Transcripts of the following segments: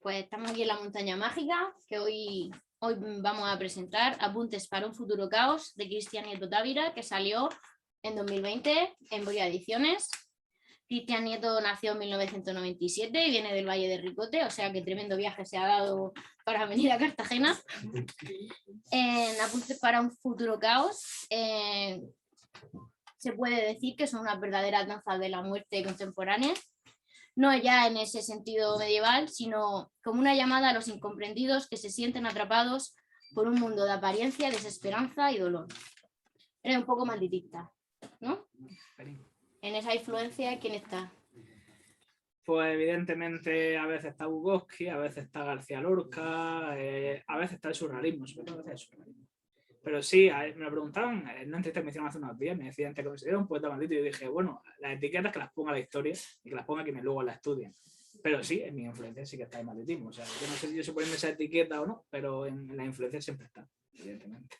pues estamos aquí en la montaña mágica, que hoy vamos a presentar Apuntes para un futuro caos de Cristian Nieto Távira, que salió en 2020 en Boya Ediciones. Cristian Nieto nació en 1997 y viene del Valle de Ricote, o sea que tremendo viaje se ha dado para venir a Cartagena. En Apuntes para un futuro caos se puede decir que son una verdadera danza de la muerte contemporánea, no ya en ese sentido medieval, sino como una llamada a los incomprendidos que se sienten atrapados por un mundo de apariencia, desesperanza y dolor. Eres un poco malditista, ¿no? En esa influencia, ¿quién está? Pues evidentemente a veces está Bukowski, a veces está García Lorca, a veces está el surrealismo, sobre todo a veces el surrealismo. Pero sí, me lo preguntaban en una entrevista que me hicieron hace unos días, me decían, ¿te consideras un poeta maldito? Y yo dije, bueno, las etiquetas que las ponga la historia y que las ponga quienes luego la estudien. Pero sí, en mi influencia sí que está el malditismo. O sea, yo no sé si yo se pone esa etiqueta o no, pero en la influencia siempre está, evidentemente.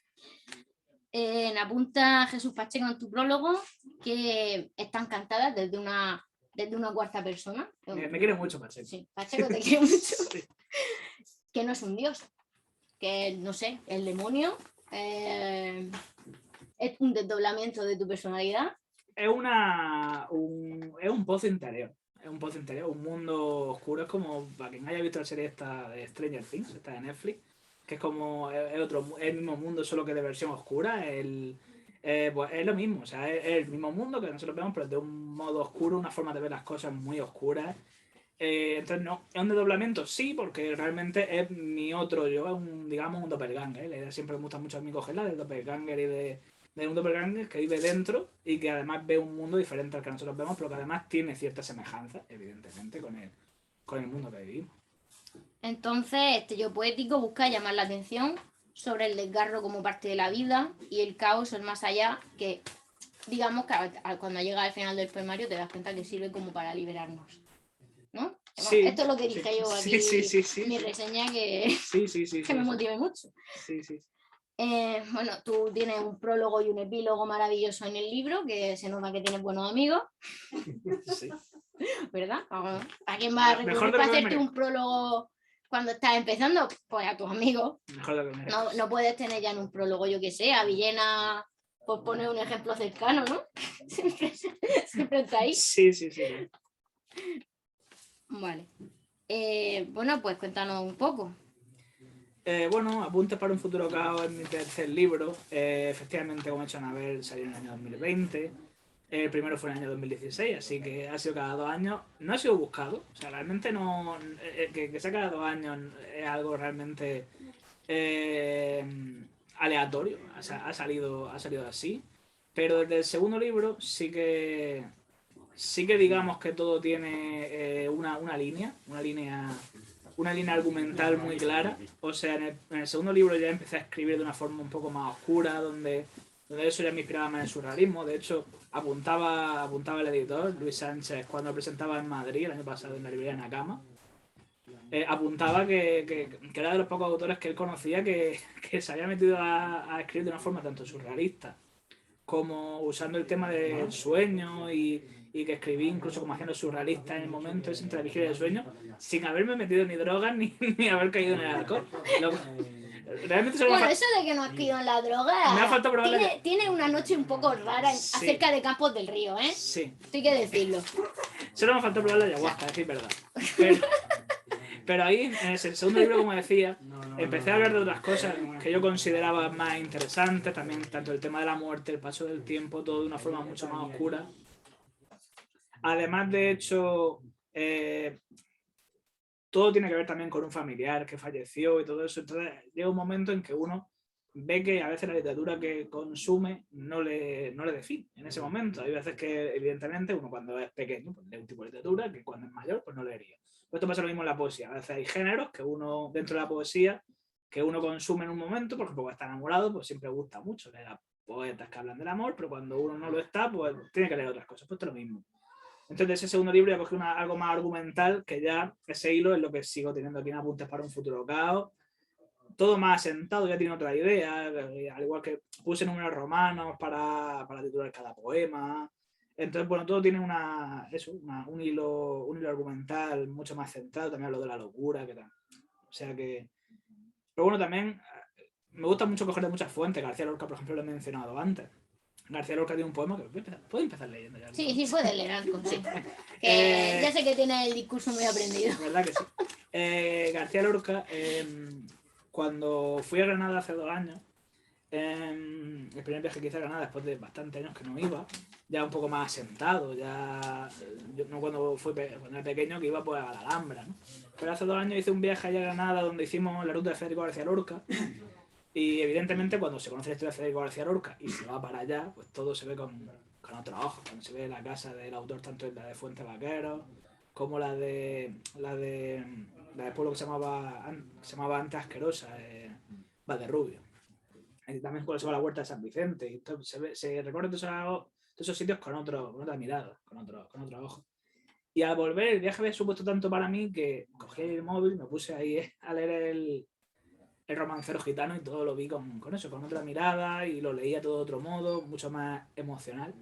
Apunta Jesús Pacheco en tu prólogo que están cantadas desde una cuarta persona. Me quiere mucho Pacheco. Sí, Pacheco te quiere mucho. Sí. Que no es un dios, que no sé, el demonio. Es un desdoblamiento de tu personalidad. Es un pozo interior. Es un pozo interior, un mundo oscuro. Es como, para quien haya visto la serie esta de Stranger Things, esta de Netflix, que es como es el mismo mundo, solo que de versión oscura. Pues es lo mismo, o sea, es el mismo mundo que nosotros vemos, pero de un modo oscuro, una forma de ver las cosas muy oscuras. Entonces, no, es un desdoblamiento, sí, porque realmente es mi otro yo, es digamos un doppelganger. La idea siempre me gusta mucho a mí cogerla del doppelganger y de un doppelganger que vive dentro y que además ve un mundo diferente al que nosotros vemos, pero que además tiene cierta semejanza, evidentemente, con el mundo que vivimos. Entonces, este yo poético busca llamar la atención sobre el desgarro como parte de la vida y el caos, el más allá, que digamos que cuando llega al final del poemario te das cuenta que sirve como para liberarnos, ¿no? Sí, esto es lo que dije yo aquí en mi reseña, que me motive mucho. Sí. Bueno, tú tienes un prólogo y un epílogo maravilloso en el libro, que se nota que tienes buenos amigos. Sí. ¿Verdad? ¿A quién vas a recurrir para hacerte un prólogo cuando estás empezando? Pues a tus amigos. No puedes tener ya en un prólogo, yo que sé, a Villena, por poner un ejemplo cercano, ¿no? Siempre está ahí. Sí. Vale. Bueno, pues cuéntanos un poco. Bueno, Apuntes para un futuro caos es mi tercer libro. Efectivamente, como he hecho Anabel, salió en el año 2020. El primero fue en el año 2016, así que ha sido cada 2 años. No ha sido buscado, o sea, realmente no. Que sea cada 2 años es algo realmente aleatorio, ha salido así. Pero desde el segundo libro sí que digamos que todo tiene una línea argumental muy clara. O sea, en el segundo libro ya empecé a escribir de una forma un poco más oscura, donde eso ya me inspiraba más en el surrealismo. De hecho, apuntaba el editor, Luis Sánchez, cuando lo presentaba en Madrid el año pasado en la librería Nakama. Apuntaba que era de los pocos autores que él conocía que se había metido a escribir de una forma tanto surrealista como usando el tema del sueño y que escribí incluso como haciendo surrealista en el momento ese entre la vigilia del sueño, sin haberme metido ni drogas ni haber caído en el alcohol. Realmente bueno, eso de que no has caído en la droga me ha faltado probarle tiene una noche un poco rara acerca de Campos del Río, ¿eh? Sí. Esto hay que decirlo. Solo me faltó probar la ayahuasca, decir verdad. Pero ahí, en el segundo libro, como decía, empecé a hablar de otras cosas que yo consideraba más interesantes, también tanto el tema de la muerte, el paso del tiempo, todo de una forma mucho más oscura. Además, de hecho, todo tiene que ver también con un familiar que falleció y todo eso. Entonces llega un momento en que uno ve que a veces la literatura que consume no le define en ese momento. Hay veces que, evidentemente, uno cuando es pequeño pues, lee un tipo de literatura que cuando es mayor pues no leería. Pues esto pasa lo mismo en la poesía. A veces hay géneros que uno, dentro de la poesía, que uno consume en un momento, porque está enamorado, pues siempre gusta mucho leer a poetas que hablan del amor, pero cuando uno no lo está, pues tiene que leer otras cosas. Pues esto es lo mismo. Entonces ese segundo libro ya cogí algo más argumental, que ya ese hilo es lo que sigo teniendo aquí en Apuntes para un futuro caos. Todo más asentado, ya tiene otra idea, al igual que puse números romanos para titular cada poema. Entonces, bueno, todo tiene un hilo argumental mucho más centrado, también hablo de la locura, que tal. O sea que... Pero bueno, también me gusta mucho coger de muchas fuentes. García Lorca, por ejemplo, lo he mencionado antes. García Lorca tiene un poema que puedo empezar leyendo ya. Sí, sí, puedes leer algo, sí. Que ya sé que tiene el discurso muy aprendido. ¿Verdad que sí? García Lorca, cuando fui a Granada hace 2 años, el primer viaje que hice a Granada después de bastantes años que no iba, ya un poco más asentado, ya yo no cuando era pequeño que iba pues a la Alhambra, ¿no? Pero hace 2 años hice un viaje allá a Granada donde hicimos la ruta de Federico García Lorca y evidentemente cuando se conoce la historia de Federico García Lorca y se va para allá, pues todo se ve con otros ojos, cuando se ve la casa del autor, tanto la de Fuente Vaquero como la de pueblo que se llamaba antes Asquerosa, Valderrubio. Y también cuando se va a la Huerta de San Vicente. Y se recorre todos esos sitios con otra mirada, con otro ojo. Y al volver, el viaje había supuesto tanto para mí que cogí el móvil, me puse ahí a leer el romancero gitano y todo lo vi con eso, con otra mirada y lo leía todo de otro modo, mucho más emocional.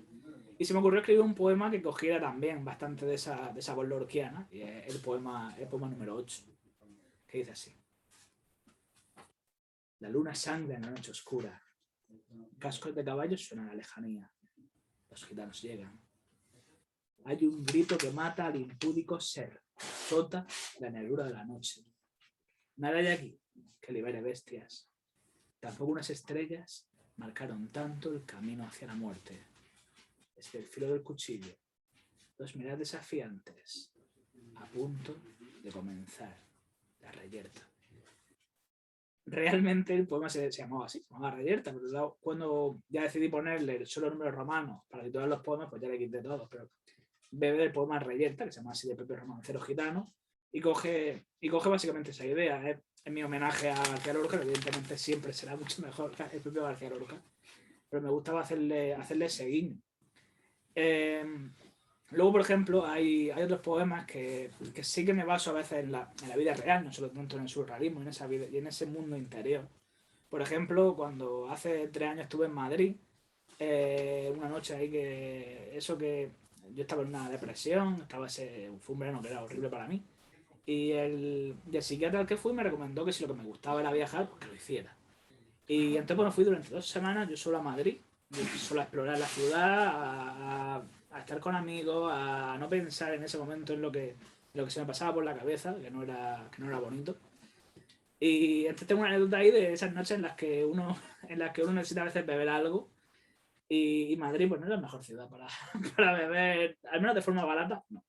Y se me ocurrió escribir un poema que cogiera también bastante de esa voz lorquiana, y es el poema número 8, que dice así. La luna sangra en la noche oscura. Cascos de caballos suenan a la lejanía. Los gitanos llegan. Hay un grito que mata al impúdico ser. Azota la negrura de la noche. Nada hay aquí que libere bestias. Tampoco unas estrellas marcaron tanto el camino hacia la muerte. Desde el filo del cuchillo, 2 miradas desafiantes, a punto de comenzar la reyerta. Realmente el poema se llamaba así, se llamaba Reyerta, pero cuando ya decidí ponerle solo números romanos para titular los poemas, pues ya le quité todos, pero bebe del poema Reyerta, que se llama así de propio romancero gitano, y coge básicamente esa idea. Es mi homenaje a García Lorca, que evidentemente siempre será mucho mejor que el propio García Lorca, pero me gustaba hacerle ese guiño. Luego, por ejemplo, hay otros poemas que sí que me baso a veces en la vida real, no solo tanto en el surrealismo y en ese mundo interior. Por ejemplo, cuando hace 3 años estuve en Madrid, una noche ahí que yo estaba en una depresión, fue un verano que era horrible para mí, y el psiquiatra al que fui me recomendó que si lo que me gustaba era viajar, pues que lo hiciera. Y entonces bueno, fui durante 2 semanas yo solo a Madrid, solo a explorar la ciudad, a estar con amigos, a no pensar en ese momento en lo que se me pasaba por la cabeza, que no era bonito. Y entonces tengo una anécdota ahí de esas noches en las que uno necesita a veces beber algo, y Madrid pues no es la mejor ciudad para beber, al menos de forma barata, no.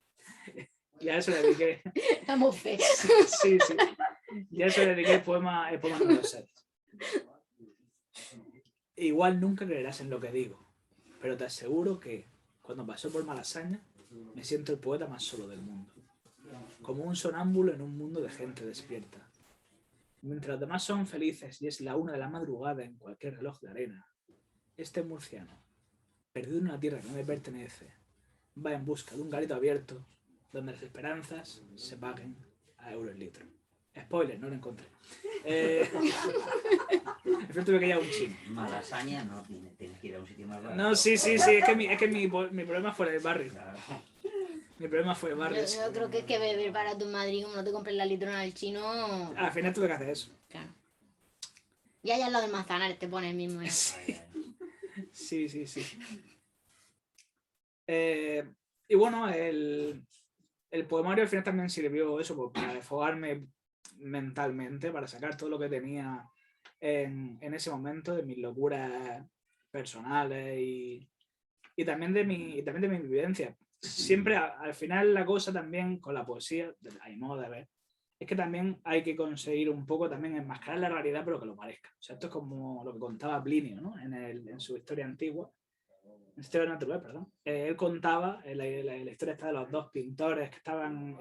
Y a eso le dediqué. Estamos fe. Sí. Y a eso le dediqué el poema número 6. Igual nunca creerás en lo que digo, pero te aseguro que cuando pasó por Malasaña me siento el poeta más solo del mundo, como un sonámbulo en un mundo de gente despierta. Mientras los demás son felices y es la 1 de la madrugada en cualquier reloj de arena, este murciano, perdido en una tierra que no me pertenece, va en busca de un garito abierto donde las esperanzas se paguen a euros el litro. Spoiler, no lo encontré. Tuve que ir a un chino. Malasaña no tienes que ir a un sitio más barato. No, sí. Es que mi problema fue el barrio. Claro. Mi problema fue el barrio. Yo creo que es que beber barato en Madrid, como no te compres la litrona del chino. Al final tuve que hacer eso. Claro. Y allá en lo del Manzanares te pone el mismo. Sí. Y bueno, el poemario al final también sirvió eso, pues, para desfogarme mentalmente, para sacar todo lo que tenía en ese momento de mis locuras personales y también de mi vivencia. Siempre al final la cosa también con la poesía, a mi modo de ver, es que también hay que conseguir un poco también enmascarar la realidad, pero que lo parezca. O sea, esto es como lo que contaba Plinio, ¿no? En su historia antigua, en su historia natural, perdón. Él contaba la historia esta de los 2 pintores que estaban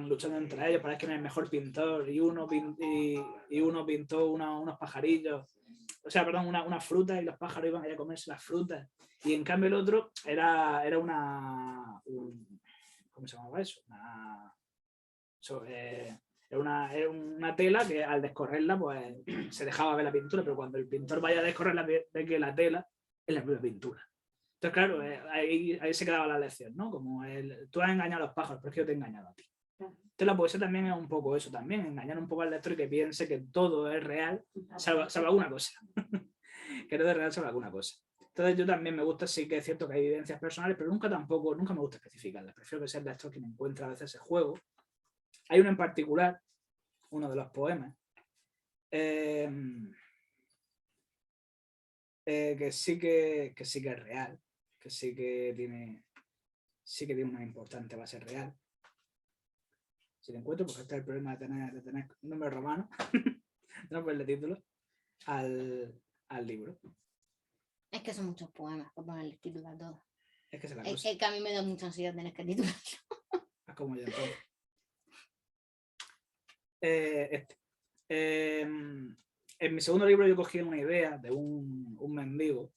luchando entre ellos para quién es el mejor pintor, y uno pintó unos pajarillos, o sea, perdón, unas frutas, y los pájaros iban a ir a comerse las frutas, y en cambio el otro era ¿cómo se llamaba eso? Era una tela que al descorrerla pues se dejaba ver la pintura, pero cuando el pintor vaya a descorrerla ve que la tela es la propia pintura. Entonces Entonces, claro, ahí se quedaba la lección, ¿no? Como tú has engañado a los pájaros, pero es que yo te he engañado a ti. Entonces la poesía también es un poco eso también, engañar un poco al lector y que piense que todo es real, salvo alguna cosa. Que todo es real salvo alguna cosa. Entonces yo también me gusta, sí que es cierto que hay evidencias personales, pero nunca me gusta especificarlas. Prefiero que sea el lector quien encuentra a veces ese juego. Hay uno en particular, uno de los poemas, que sí que es real, que sí que tiene una importante base real. Si lo encuentro, porque este es el problema de tener números romanos, no ponerle título al libro. Es que son muchos poemas para ponerle título a todos. Es que es la cosa. Es que a mí me da mucha ansiedad tener que titularlo. Es como yo entonces. En mi segundo libro yo cogí una idea de un mendigo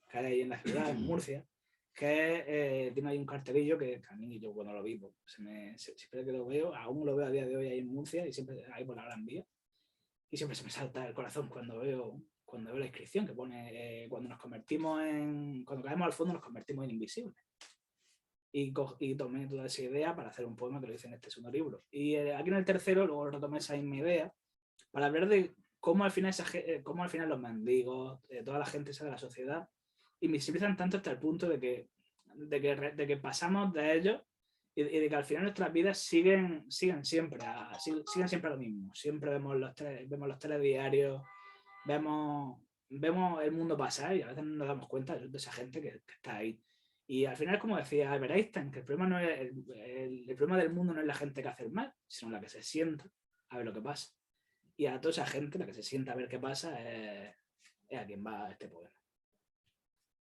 que hay ahí en la ciudad, en Murcia, que tiene ahí un cartelillo que a mí yo cuando lo vi, pues, siempre que lo veo, aún lo veo a día de hoy ahí en Murcia y siempre ahí por la Gran Vía, y siempre se me salta el corazón cuando veo la inscripción que pone cuando caemos al fondo nos convertimos en invisibles. Y tomé toda esa idea para hacer un poema que lo hice en este segundo libro. Y aquí en el tercero luego retomé esa misma idea para hablar de cómo al final los mendigos, toda la gente esa de la sociedad, invisibilizan tanto hasta el punto de que pasamos de ellos y de que al final nuestras vidas siguen siempre lo mismo. Siempre vemos los telediarios, vemos el mundo pasar y a veces no nos damos cuenta de esa gente que está ahí. Y al final, como decía Albert Einstein, que el problema, no es el problema del mundo no es la gente que hace el mal, sino la que se sienta a ver lo que pasa. Y a toda esa gente, la que se sienta a ver qué pasa, es a quien va este poema.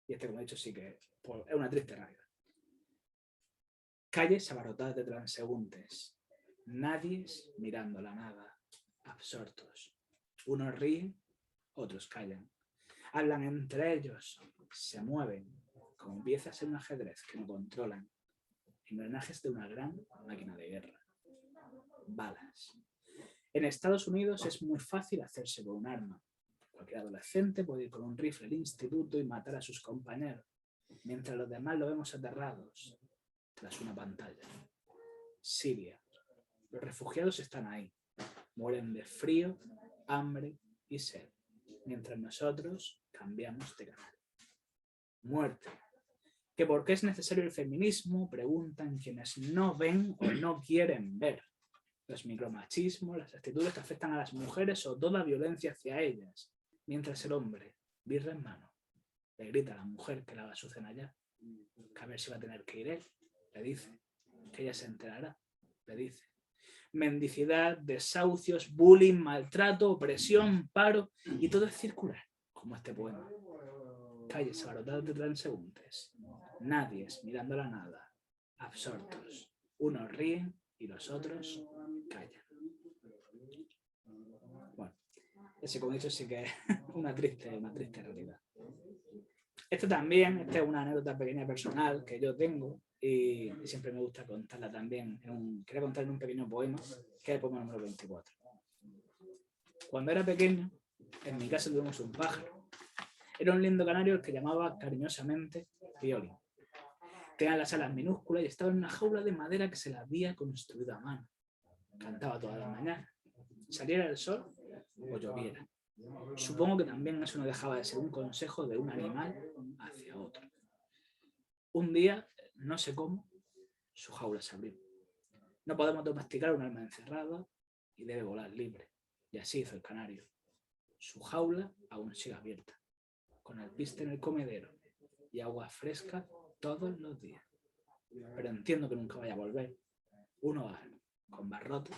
Y como he dicho, sí que es una triste realidad. Calles abarrotadas de transeúntes, nadies mirando la nada, absortos. Unos ríen, otros callan. Hablan entre ellos, se mueven, como piezas en un ajedrez que no controlan. Engranajes de una gran máquina de guerra. Balas. En Estados Unidos es muy fácil hacerse con un arma. Cualquier adolescente puede ir con un rifle al instituto y matar a sus compañeros, mientras los demás lo vemos aterrados tras una pantalla. Siria. Los refugiados están ahí. Mueren de frío, hambre y sed, mientras nosotros cambiamos de canal. Muerte. ¿Que por qué es necesario el feminismo? Preguntan quienes no ven o no quieren ver. Los micromachismos, las actitudes que afectan a las mujeres o toda violencia hacia ellas, mientras el hombre, birra en mano, le grita a la mujer que la haga su cena ya, que a ver si va a tener que ir él, le dice, que ella se enterará, le dice. Mendicidad, desahucios, bullying, maltrato, opresión, paro, y todo es circular, como este poema. Calles abarrotadas de transeúntes, nadies mirando la nada, absortos. Unos ríen y los otros callan. Bueno, ese como he dicho sí que es una triste realidad. Esta es una anécdota pequeña personal que yo tengo y siempre me gusta contarla también. Quería contar en un pequeño poema, que es el poema número 24. Cuando era pequeño, en mi casa tuvimos un pájaro. Era un lindo canario el que llamaba cariñosamente Pioli. Tenía las alas minúsculas y estaba en una jaula de madera que se la había construido a mano. Cantaba todas las mañanas, saliera el sol o lloviera. Supongo que también eso no dejaba de ser un consejo de un animal hacia otro. Un día, no sé cómo, su jaula se abrió. No podemos domesticar un alma encerrada y debe volar libre. Y así hizo el canario. Su jaula aún sigue abierta, con alpiste en el comedero y agua fresca todos los días. Pero entiendo que nunca vaya a volver. Un hogar con barrotes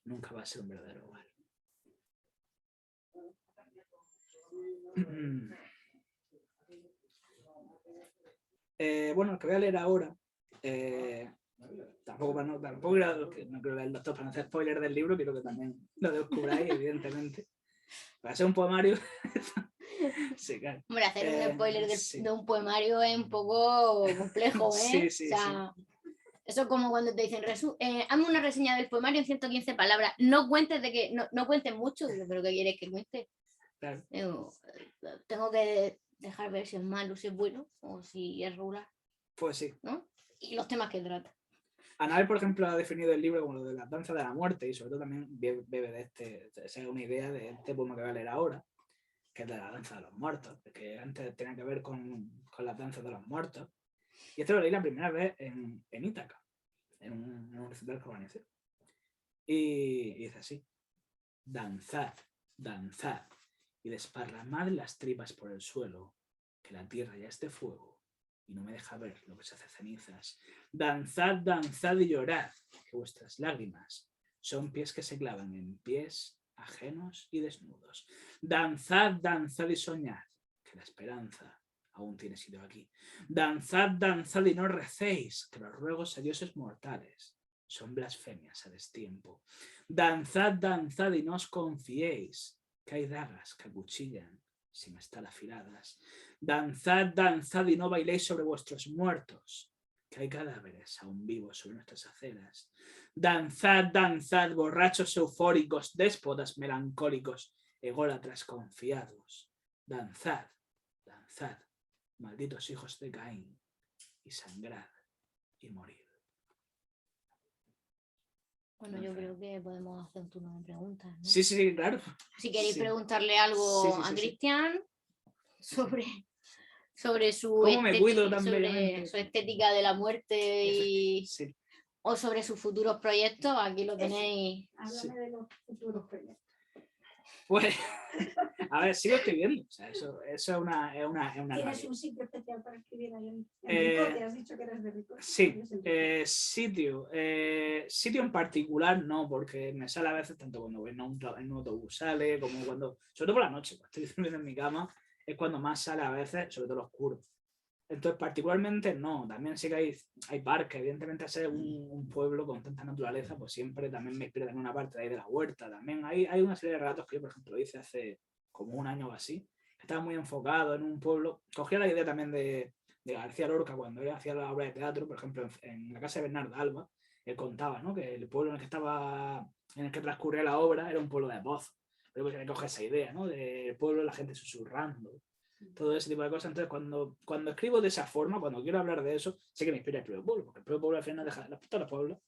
nunca va a ser un verdadero hogar. Bueno, el que voy a leer ahora, tampoco no quiero leerlo todo para no hacer spoiler del libro, quiero que también lo descubráis, evidentemente. Para ser un poemario, sí, claro. Hombre, hacer un spoiler de un poemario es un poco complejo, ¿eh? Sí, o sea, eso es como cuando te dicen, hazme una reseña del poemario en 115 palabras. No cuentes no cuentes mucho, pero ¿qué quieres que cuente? Claro. Tengo que dejar ver si es malo, si es bueno o si es regular, Pues sí. ¿no? Y los temas que trata. Anabel, por ejemplo, ha definido el libro como lo de la danza de la muerte y sobre todo también bebe de esa es una idea de este poema que voy a leer ahora, que es de la danza de los muertos, que antes tenía que ver con la danza de los muertos. Y esto lo leí la primera vez en Ítaca, en un recital que organicé. Y dice así: danzad, danzad, y desparramad las tripas por el suelo, que la tierra ya es de fuego, y no me deja ver lo que se hace cenizas. Danzad, danzad y llorad, que vuestras lágrimas son pies que se clavan en pies ajenos y desnudos. Danzad, danzad y soñad, que la esperanza aún tiene sitio aquí. Danzad, danzad y no recéis, que los ruegos a dioses mortales son blasfemias a destiempo. Danzad, danzad y no os confiéis, que hay dagas que acuchillan sin estar afiladas. Danzad, danzad y no bailéis sobre vuestros muertos, que hay cadáveres aún vivos sobre nuestras aceras. Danzad, danzad, borrachos eufóricos, déspotas melancólicos, ególatras confiados. Danzad, danzad, malditos hijos de Caín, y sangrad y morid. Bueno, yo creo que podemos hacer un turno de preguntas, ¿no? Sí, sí, sí, claro. Si queréis Sí. preguntarle algo Sí, sí, a sí, sí. Cristian sobre su ¿Cómo me cuido tan sobre bellamente? su estética de la muerte y, Sí. o sobre sus futuros proyectos, aquí lo tenéis. Háblame de los futuros proyectos. Pues, a ver, sigo escribiendo. O sea, eso es una ¿Tienes realidad. un sitio especial para escribir ahí en Eh, Ricote? Has dicho que eres de Ricote. Sí, Yo siempre- sitio en particular no, porque me sale a veces tanto cuando voy en un autobús sale, como cuando, sobre todo por la noche, cuando estoy durmiendo en mi cama, es cuando más sale a veces, sobre todo lo oscuro. Entonces, particularmente no, también sí que hay parques, evidentemente ser un pueblo con tanta naturaleza, pues siempre también me inspira en una parte de ahí de la huerta. También hay una serie de relatos que yo, por ejemplo, hice hace como un año o así, que estaba muy enfocado en un pueblo. Cogía la idea también de García Lorca cuando él hacía la obra de teatro, por ejemplo, en la casa de Bernardo Alba, él contaba, ¿no?, que el pueblo en el que transcurría la obra era un pueblo de voz. Pero pues coge esa idea, ¿no?, del pueblo, la gente susurrando, todo ese tipo de cosas. Entonces, cuando escribo de esa forma, cuando quiero hablar de eso, sé que me inspira el propio pueblo, porque el propio pueblo al final deja, todos los pueblos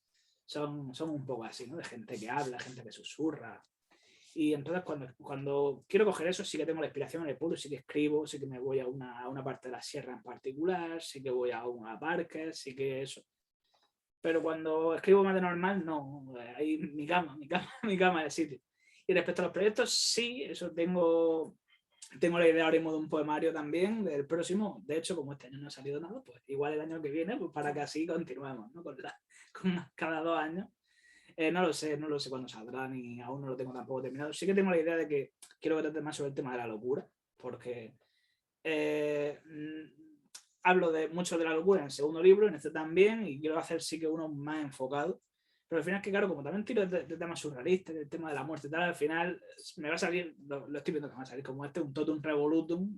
son un poco así, ¿no?, de gente que habla, gente que susurra. Y entonces cuando quiero coger eso, sí que tengo la inspiración en el pueblo, sí que escribo, sí que me voy a una parte de la sierra en particular, sí que voy a parque, sí que eso. Pero cuando escribo más de normal, no, ahí mi cama es el sitio. Y respecto a los proyectos, sí, eso tengo la idea ahora mismo de un poemario también, del próximo. De hecho, como este año no ha salido nada, pues igual el año que viene, pues para que así continuemos, ¿no?, con cada 2 años. No lo sé cuándo saldrá, ni aún no lo tengo tampoco terminado. Sí que tengo la idea de que quiero que trate más sobre el tema de la locura, porque hablo mucho de la locura en el segundo libro, en este también, y quiero hacer sí que uno más enfocado. Pero al final es que, claro, como también tiro de temas surrealistas, del tema de la muerte y tal, al final me va a salir, lo estoy viendo que me va a salir como un totum revolutum.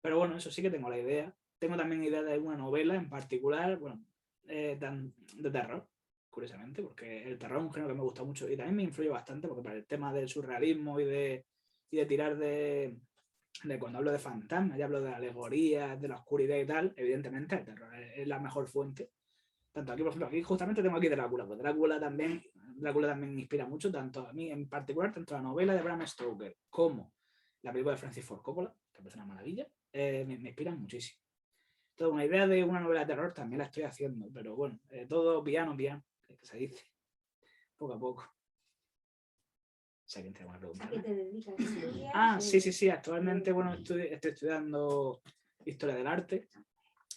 Pero bueno, eso sí que tengo la idea. Tengo también idea de una novela en particular, bueno, de terror, curiosamente, porque el terror es un género que me gusta mucho y también me influye bastante, porque para el tema del surrealismo y de tirar de cuando hablo de fantasmas, ya hablo de alegorías, de la oscuridad y tal, evidentemente el terror es la mejor fuente. Tanto aquí, por ejemplo, aquí justamente tengo aquí Drácula, pues Drácula también me inspira mucho, tanto a mí en particular, tanto la novela de Bram Stoker como la película de Francis Ford Coppola, que es una maravilla, me inspiran muchísimo. Entonces, una idea de una novela de terror también la estoy haciendo, pero bueno, todo piano, que se dice, poco a poco. Si alguien tiene alguna pregunta. ¿A qué te dedicas? ¿Estudias? Sí. Actualmente, bueno, estoy estudiando Historia del Arte.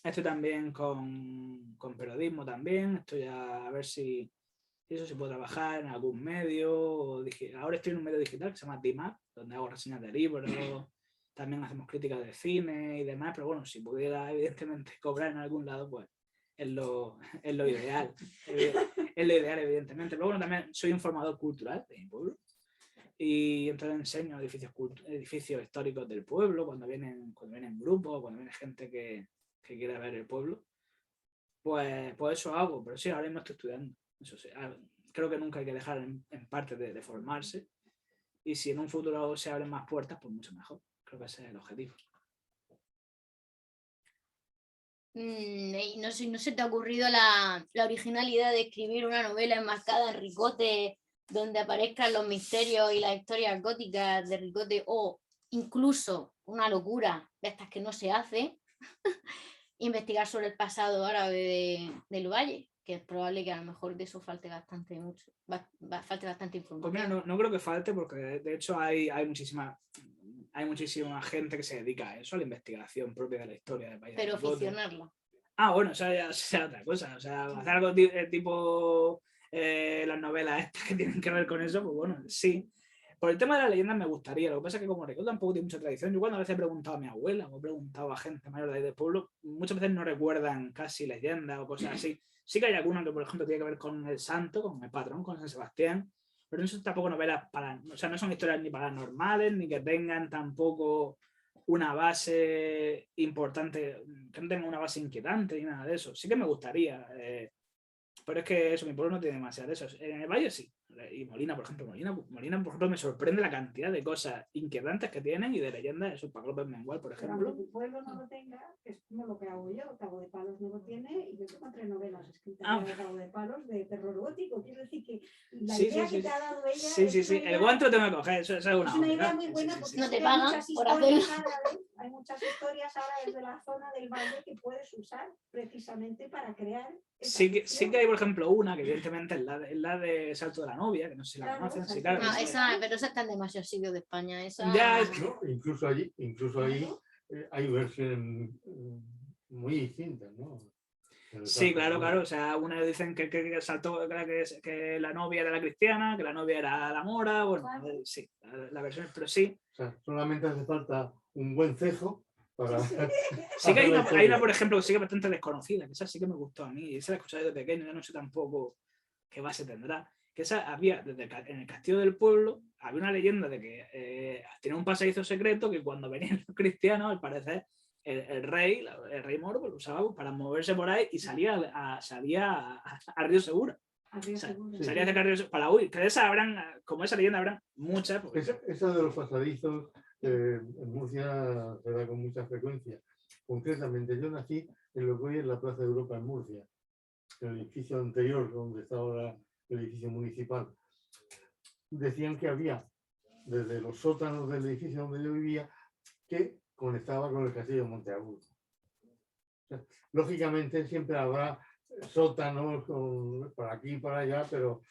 Estoy también con periodismo también. Estoy a ver si puedo trabajar en algún medio. Ahora estoy en un medio digital que se llama DIMAP, donde hago reseñas de libros. También hacemos críticas de cine y demás. Pero bueno, si pudiera, evidentemente, cobrar en algún lado, pues es lo ideal. Es lo ideal, evidentemente. Pero bueno, también soy informador cultural de mi pueblo. Y entonces enseño edificios históricos del pueblo, cuando vienen grupos, cuando viene gente que quiere ver el pueblo. Pues eso hago, pero sí, ahora mismo estoy estudiando. Eso sí, creo que nunca hay que dejar en parte de formarse. Y si en un futuro se abren más puertas, pues mucho mejor. Creo que ese es el objetivo. Y no sé, ¿no se te ha ocurrido la originalidad de escribir una novela enmarcada en Ricote donde aparezcan los misterios y las historias góticas de Ricote, o incluso una locura de estas que no se hace, investigar sobre el pasado árabe del Valle, que es probable que a lo mejor de eso falte bastante falte bastante Pues mira, información. no creo que falte porque de hecho hay muchísima gente que se dedica a eso, a la investigación propia de la historia del país. Pero ficcionarla. Bueno, o sea, ya sea otra cosa. O sea, hacer algo tipo las novelas estas que tienen que ver con eso, pues bueno, sí. Por el tema de las leyendas me gustaría. Lo que pasa es que como Ricote tampoco tiene mucha tradición, yo cuando a veces he preguntado a mi abuela o he preguntado a gente mayor de ahí del pueblo, muchas veces no recuerdan casi leyendas o cosas así. Sí que hay alguna que, por ejemplo, tiene que ver con el santo, con el patrón, con San Sebastián, pero eso tampoco novelas o sea, no son historias ni paranormales, ni que tengan tampoco una base importante, que no tenga una base inquietante ni nada de eso. Sí que me gustaría, pero es que eso, mi pueblo no tiene demasiado de eso. En el Valle sí. Y Molina, por ejemplo, por ejemplo, me sorprende la cantidad de cosas inquietantes que tienen y de leyendas. Eso, Paco López Mengual, por Pero ejemplo. aunque tu pueblo no lo tenga, es como lo que hago yo. Cabo de Palos no lo tiene y yo tengo 3 novelas escritas de Cabo de Palos de terror gótico. Quiero decir que la idea que te ha dado ella. Sí. El guante lo tengo que coger. Eso es una idea muy buena porque No te hay pagan muchas por historias hacerlo. árabes, hay muchas historias árabes de la zona del valle que puedes usar precisamente para crear. Sí que hay, por ejemplo, una que evidentemente es la de Salto de la Novia, que no sé si la conocen. Sí, claro. No, pero esa está en demasiados sitios de España. Esa... Ya, ¿no? Incluso ahí hay versiones muy distintas, ¿no? Sí, claro. O sea, una dicen que saltó, que la novia era la cristiana, que la novia era la mora. Bueno, sí, la versión, pero sí. O sea, solamente hace falta un buen cejo para. Sí que hay una, por ejemplo, que sí que es bastante desconocida, que esa sí que me gustó a mí, y esa la he escuchado desde pequeño, ya no sé tampoco qué base tendrá. Que esa había, en el castillo del pueblo, había una leyenda de que tenía un pasadizo secreto que cuando venían los cristianos, al parecer, el rey moro, pues, lo usaba para moverse por ahí y salía a Río Seguro. Salía a Río Seguro para huir. Que de esas como esa leyenda habrán muchas. Esa de los pasadizos en Murcia se da con mucha frecuencia. Concretamente, yo nací en lo que hoy es la Plaza de Europa en Murcia, en el edificio anterior, donde está ahora el edificio municipal. Decían que había, desde los sótanos del edificio donde yo vivía, que conectaba con el castillo de Monteagudo. O sea, lógicamente siempre habrá sótanos para aquí y para allá, pero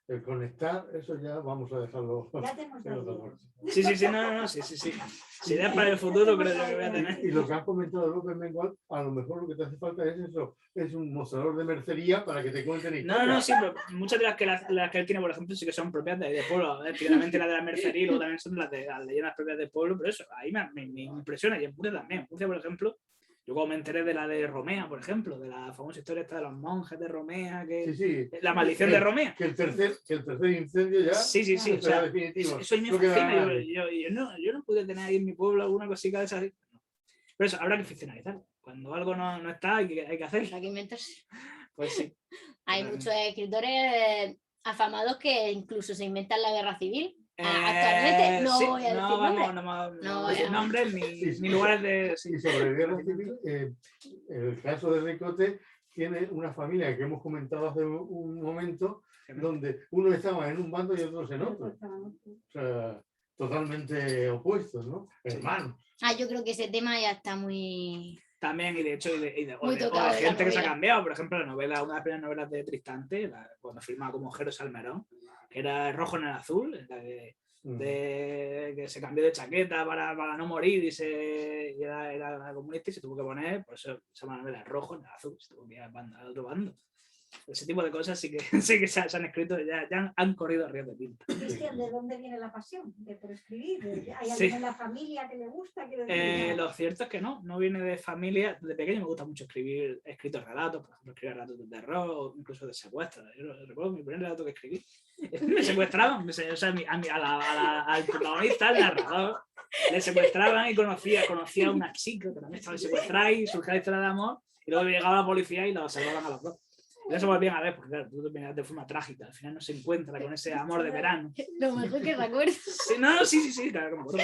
el conectar, eso ya vamos a dejarlo. Ya tenemos dos. Sí. Si ya para el futuro creo que voy a tener. Y lo que has comentado López Mengual, a lo mejor lo que te hace falta es eso, es un mostrador de mercería para que te cuenten historias. No, sí, pero muchas de las que él tiene, por ejemplo, sí que son propias de pueblo. Primeramente la de la mercería y luego también son las leyendas propias del pueblo, pero eso, ahí me impresiona. Y en Murcia también. En Murcia, por ejemplo, yo como me enteré de la de Romea, por ejemplo, de la famosa historia esta de los monjes de Romea, la maldición de Romea. Que el tercer incendio ya sí, o sea, definitivo. Eso me fascina. Yo no pude tener ahí en mi pueblo alguna cosita de esas. Pero eso, habrá que ficcionalizar. Cuando algo no está, hay que hacerlo. Hay que inventarse. Pues sí. Hay muchos escritores afamados que incluso se inventan la guerra civil. Actualmente no voy a decir nombres ni lugares de... Sí, sobre guerra civil, el caso de Ricote tiene una familia que hemos comentado hace un momento, donde uno estaba en un bando y otros en otro. O sea, totalmente opuestos, ¿no? Hermanos. Yo creo que ese tema ya está muy... También, y de hecho, de tocado gente que se ha cambiado. Por ejemplo, una de las primeras novelas de Tristante, cuando firmaba como Jero Salmerón, que era El rojo en el azul, de que se cambió de chaqueta para no morir y era comunista y se tuvo que poner, por eso se llama novela El rojo en el azul, se tuvo que ir al otro bando. Ese tipo de cosas sí que se han escrito, ya han corrido a río de tinta. Cristian, ¿de dónde viene la pasión por escribir? ¿Hay alguien en la familia que le gusta? Lo cierto es que no viene de familia. De pequeño me gusta mucho escribir relatos, por ejemplo, escribir relatos de terror o incluso de secuestro. Yo recuerdo mi primer relato que escribí. Me secuestraban, o sea, al protagonista, al narrador, le secuestraban y conocía a una chica que también estaba secuestrada y surgía la historia de amor y luego llegaba la policía y los salvaban a los dos. Y eso volvían a ver, porque claro, tú terminas de forma trágica, al final no se encuentra con ese amor de verano. Lo mejor que recuerdo. Sí, claro que me acuerdo.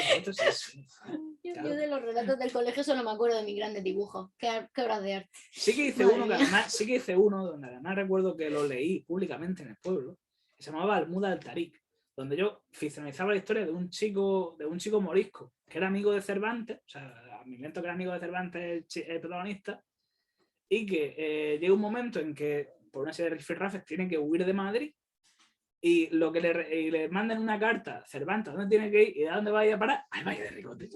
Yo de los relatos del colegio solo me acuerdo de mis grandes dibujos. Qué obras de arte. Sí que hice Madre uno, mía. sí que hice uno donde además recuerdo que lo leí públicamente en el pueblo, que se llamaba Almuda del Tarik, donde yo ficcionalizaba la historia de un chico morisco, que era amigo de Cervantes, o sea, a mi invento que era amigo de Cervantes el protagonista, y que llega un momento en que, por una serie de rifirrafes, tiene que huir de Madrid, y le mandan una carta Cervantes, ¿dónde tiene que ir? ¿Y a dónde va a ir a parar? Al Valle de Ricote.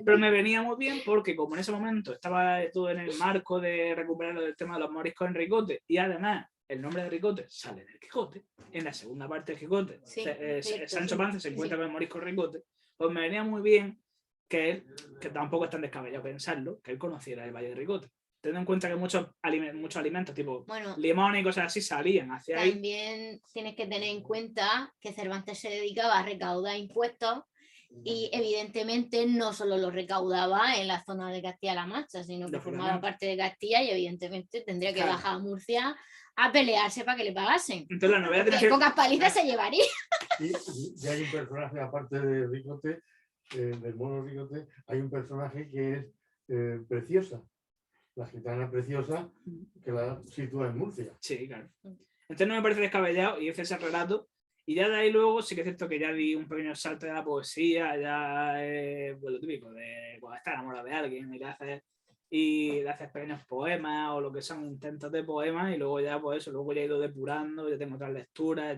Pero me venía muy bien porque como en ese momento estaba todo en el marco de recuperar el tema de los moriscos en Ricote, y además el nombre de Ricote sale del Quijote, en la segunda parte del Quijote, Sí, Sancho Panza se encuentra sí. con el morisco Ricote, pues me venía muy bien que él, que tampoco es tan descabellado pensarlo, que él conociera el Valle de Ricote. Teniendo en cuenta que muchos alimentos tipo Bueno, limón y cosas así salían hacia ahí. también tienes que tener en cuenta que Cervantes se dedicaba a recaudar impuestos y evidentemente no solo lo recaudaba en la zona de Castilla-La Mancha, sino que formaba parte de Castilla y evidentemente tendría que bajar a Murcia a pelearse para que le pagasen. Entonces la novela Porque pocas palizas se llevaría. Y hay un personaje, aparte de Ricote, del mono Ricote, hay un personaje que es Preciosa, la gitana Preciosa, que la sitúa en Murcia. Sí, claro. Entonces no me parece descabellado y hice ese relato. Y ya de ahí luego sí que es cierto que ya di un pequeño salto de la poesía, ya pues lo típico de cuando estás enamorado de alguien y le haces pequeños poemas o lo que son intentos de poemas y luego ya pues eso, luego ya he ido depurando, ya tengo otras lecturas,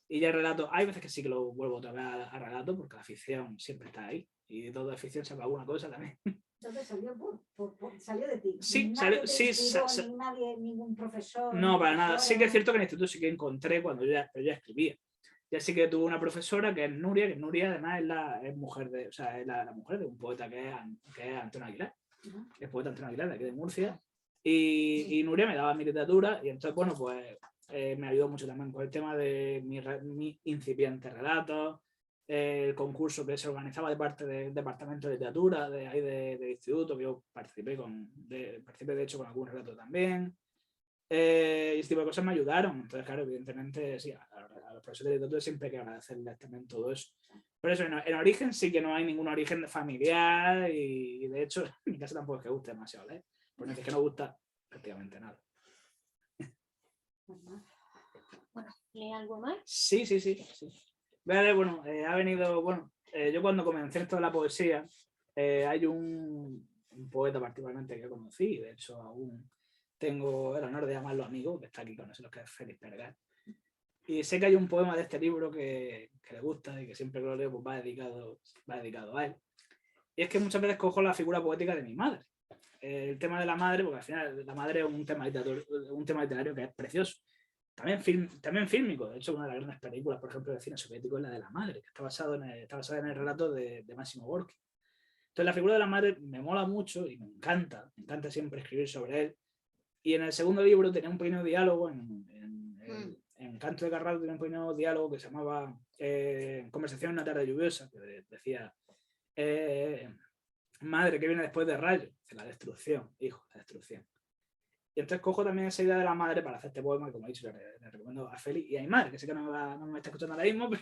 y ya relato. Hay veces que sí que lo vuelvo otra vez a relato porque la ficción siempre está ahí y toda ficción saca alguna cosa también. Entonces salió, salió de ti. Sí, nadie sí, ningún profesor. No, para nada. Sí que es cierto que en el instituto sí que encontré cuando yo ya escribía. Ya sí que tuve una profesora que es Nuria, que Nuria además es mujer de, o sea, es la mujer de un poeta que es Antonio Aguilar. Es poeta Antonio Aguilar de aquí de Murcia. Y Nuria me daba mi literatura y entonces, bueno, pues me ayudó mucho también con el tema de mi incipiente relatos, el concurso que se organizaba de parte del Departamento de Literatura de ahí del instituto, que yo participé de hecho con algún relato también. Y ese tipo de cosas me ayudaron. Entonces, claro, evidentemente, sí, a los profesores de literatura siempre hay que agradecerles también todo eso. Pero eso, en origen sí que no hay ningún origen familiar y de hecho, en mi casa tampoco es que guste demasiado, ¿eh? Porque es que no gusta prácticamente nada. Bueno, ¿lee algo más? Sí. Vale, bueno, ha venido, bueno, yo cuando comencé esto de la poesía, hay un poeta particularmente que conocí, de hecho aún tengo el honor de llamarlo amigo, que está aquí con nosotros, que es Félix Pergat. Y sé que hay un poema de este libro que le gusta y que siempre que lo leo pues va dedicado a él. Y es que muchas veces cojo la figura poética de mi madre. El tema de la madre, porque al final la madre es un tema literario que es precioso. También fílmico. De hecho, una de las grandes películas, por ejemplo, del cine soviético es la de la madre, que está basada en el relato de Máximo Gorki. Entonces la figura de la madre me mola mucho y me encanta siempre escribir sobre él. Y en el segundo libro tenía un pequeño diálogo, en Canto de Carrado tenía un pequeño diálogo que se llamaba Conversación en una tarde lluviosa, que decía, madre, ¿qué viene después de Rayo? Dice, la destrucción, hijo, la destrucción. Y entonces cojo también esa idea de la madre para hacer este poema, que como he dicho, le recomiendo a Félix y a mi madre, que sé que no me está escuchando ahora mismo, pero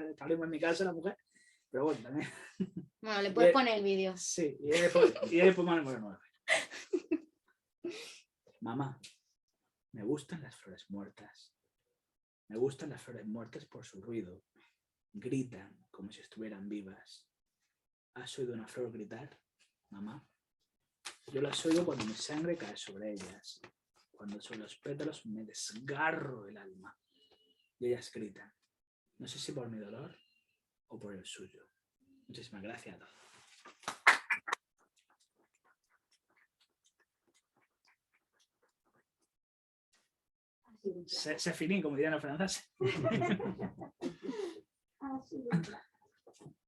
está mismo en mi casa la mujer. Pero bueno, también. Bueno, le puedes poner el vídeo. Sí, y después me número 9. Mamá, me gustan las flores muertas. Me gustan las flores muertas por su ruido. Gritan como si estuvieran vivas. ¿Has oído una flor gritar, mamá? Yo las oigo cuando mi sangre cae sobre ellas. Cuando sobre los pétalos me desgarro el alma. Y ellas gritan. No sé si por mi dolor o por el suyo. Muchísimas gracias a todos. Se finí, como dirían los franceses.